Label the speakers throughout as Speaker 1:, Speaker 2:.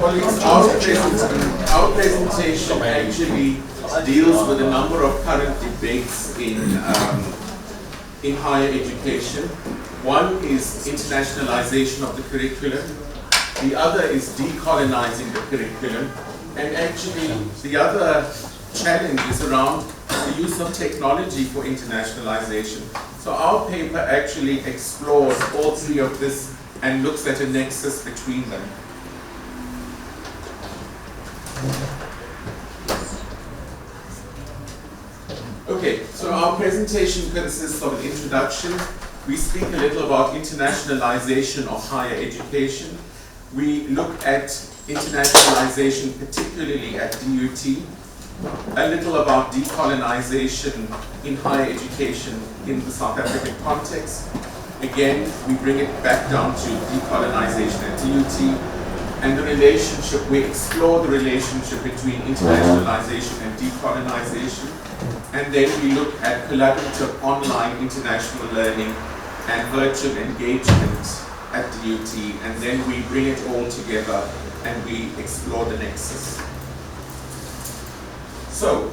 Speaker 1: Colleagues, our presentation actually deals with a number of current debates in higher education. One is internationalization of the curriculum. The other is decolonizing the curriculum. And actually, the other challenge is around the use of technology for internationalization. So our paper actually explores all three of this and looks at a nexus between them. Okay, so our presentation consists of an introduction. We speak a little about internationalization of higher education. We look at internationalization, particularly at DUT. A little about decolonization in higher education in the South African context. Again, we bring it back down to decolonization at DUT. And the relationship, we explore the relationship between internationalization and decolonization. And then we look at collaborative online international learning and virtual engagement at DUT. And then we bring it all together and we explore the nexus. So,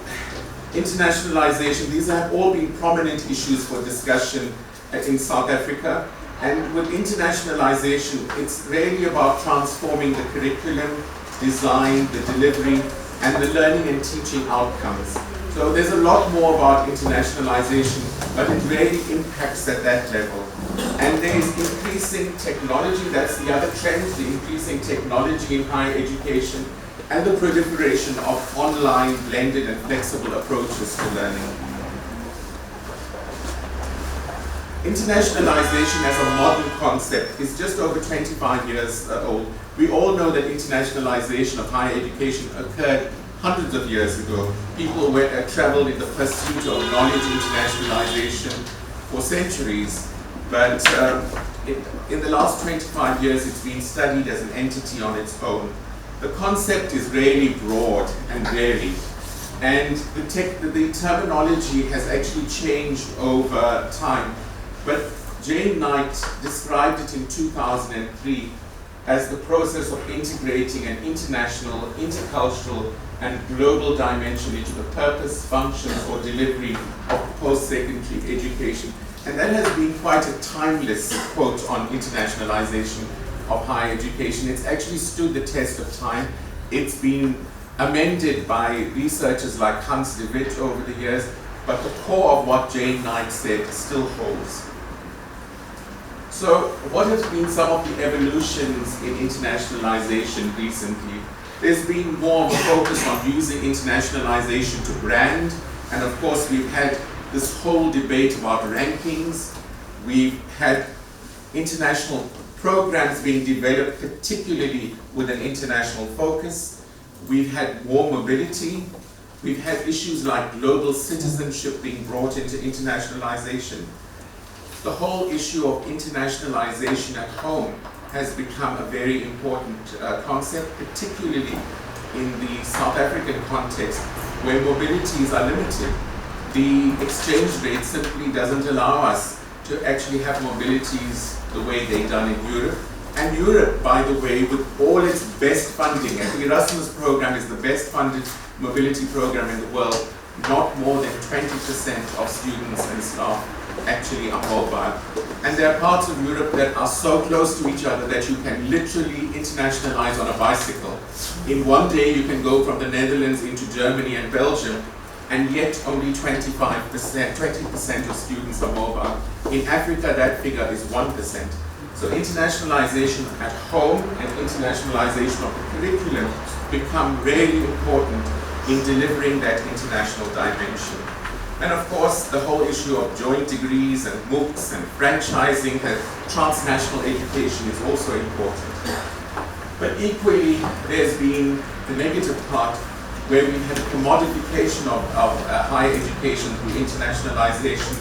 Speaker 1: internationalization, these have all been prominent issues for discussion in South Africa. And with internationalization, it's really about transforming the curriculum, design, the delivery, and the learning and teaching outcomes. So there's a lot more about internationalization, but it really impacts at that level. And there is increasing technology, that's the other trend, the increasing technology in higher education, and the proliferation of online, blended, and flexible approaches to learning. Internationalization as a modern concept is just over 25 years old. We all know that internationalization of higher education occurred hundreds of years ago. People traveled in the pursuit of knowledge internationalization for centuries, but in the last 25 years it's been studied as an entity on its own. The concept is really broad and varied, and the terminology has actually changed over time. But Jane Knight described it in 2003 as the process of integrating an international, intercultural, and global dimension into the purpose, functions, or delivery of post-secondary education. And that has been quite a timeless quote on internationalization of higher education. It's actually stood the test of time. It's been amended by researchers like Hans de Wit over the years, but the core of what Jane Knight said still holds. So what have been some of the evolutions in internationalization recently? There's been more focus on using internationalization to brand, and of course we've had this whole debate about rankings. We've had international programs being developed, particularly with an international focus. We've had more mobility. We've had issues like global citizenship being brought into internationalization. The whole issue of internationalization at home has become a very important concept, particularly in the South African context, where mobilities are limited. The exchange rate simply doesn't allow us to actually have mobilities the way they've done in Europe. And Europe, by the way, with all its best funding, and the Erasmus program is the best funded mobility program in the world, not more than 20% of students and staff actually are mobile. And there are parts of Europe that are so close to each other that you can literally internationalize on a bicycle. In one day you can go from the Netherlands into Germany and Belgium, and yet only 20% of students are mobile. In Africa that figure is 1%. So internationalization at home and internationalization of the curriculum become really important in delivering that international dimension. And of course, the whole issue of joint degrees and MOOCs and franchising and transnational education is also important. But equally, there's been the negative part where we had a commodification of higher education through internationalization.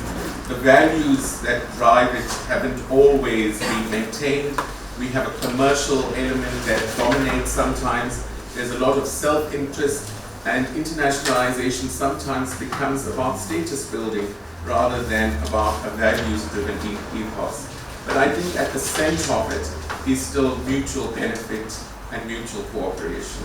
Speaker 1: The values that drive it haven't always been maintained. We have a commercial element that dominates sometimes. There's a lot of self-interest. And internationalization sometimes becomes about status building rather than about a values-driven ethos. But I think at the center of it is still mutual benefit and mutual cooperation.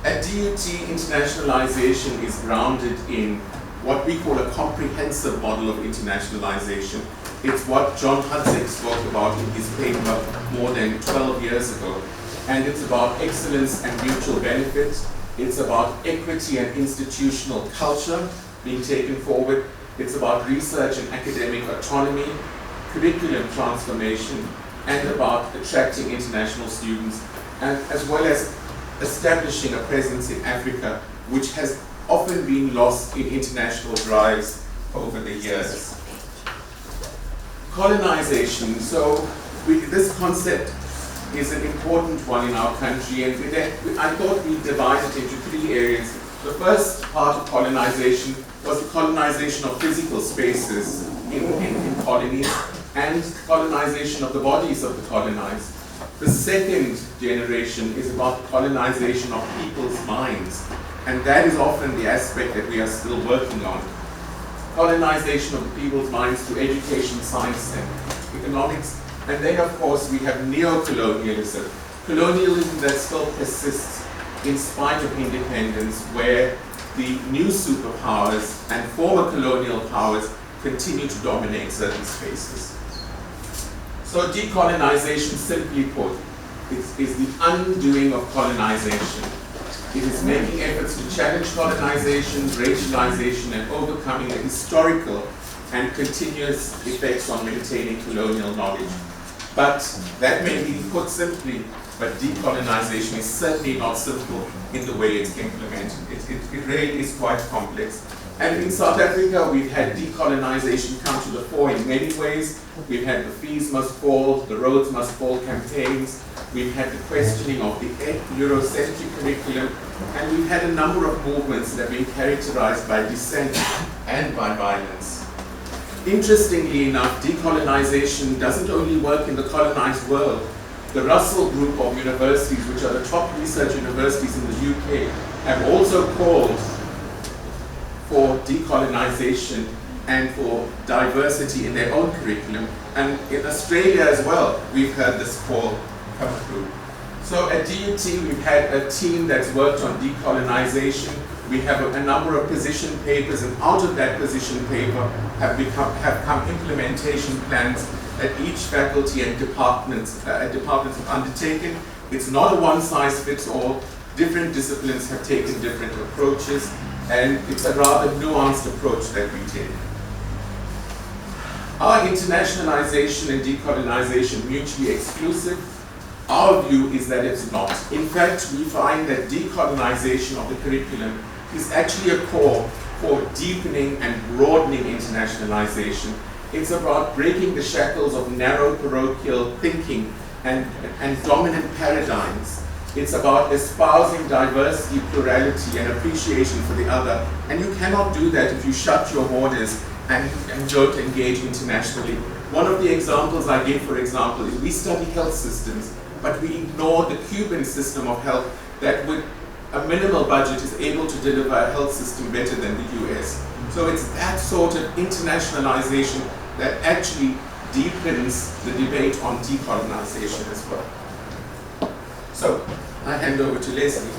Speaker 1: At DUT, internationalization is grounded in what we call a comprehensive model of internationalization. It's what John Hudzik spoke about in his paper more than 12 years ago. And it's about excellence and mutual benefit. It's about equity and institutional culture being taken forward. It's about research and academic autonomy, curriculum transformation, and about attracting international students, and as well as establishing a presence in Africa, which has often been lost in international drives over the years. Colonization. So this concept is an important one in our country, and I thought we'd divide it into three areas. The first part of colonization was the colonization of physical spaces in colonies and colonization of the bodies of the colonized. The second generation is about the colonization of people's minds, and that is often the aspect that we are still working on. Colonization of the people's minds through education, science, and economics. And then, of course, we have neo-colonialism, colonialism that still persists in spite of independence, where the new superpowers and former colonial powers continue to dominate certain spaces. So decolonization, simply put, is the undoing of colonization. It is making efforts to challenge colonization, racialization, and overcoming the historical and continuous effects on maintaining colonial knowledge. But that may be put simply, but decolonization is certainly not simple in the way it's implemented. It really is quite complex. And in South Africa, we've had decolonization come to the fore in many ways. We've had the fees must fall, the roads must fall campaigns. We've had the questioning of the Eurocentric curriculum. And we've had a number of movements that have been characterized by dissent and by violence. Interestingly enough, decolonization doesn't only work in the colonized world. The Russell Group of universities, which are the top research universities in the UK, have also called for decolonization and for diversity in their own curriculum. And in Australia as well, we've heard this call come through. So at DUT, we've had a team that's worked on decolonization. We have a number of position papers, and out of that position paper have come implementation plans that each faculty and departments have undertaken. It's not a one-size-fits-all. Different disciplines have taken different approaches, and it's a rather nuanced approach that we take. Are internationalization and decolonization mutually exclusive? Our view is that it's not. In fact, we find that decolonization of the curriculum is actually a call for deepening and broadening internationalization. It's about breaking the shackles of narrow parochial thinking and dominant paradigms. It's about espousing diversity, plurality, and appreciation for the other. And you cannot do that if you shut your borders and don't engage internationally. One of the examples I give, for example, is we study health systems, but we ignore the Cuban system of health that with a minimal budget is able to deliver a health system better than the US. So it's that sort of internationalization that actually deepens the debate on decolonization as well. So I hand over to Lesley.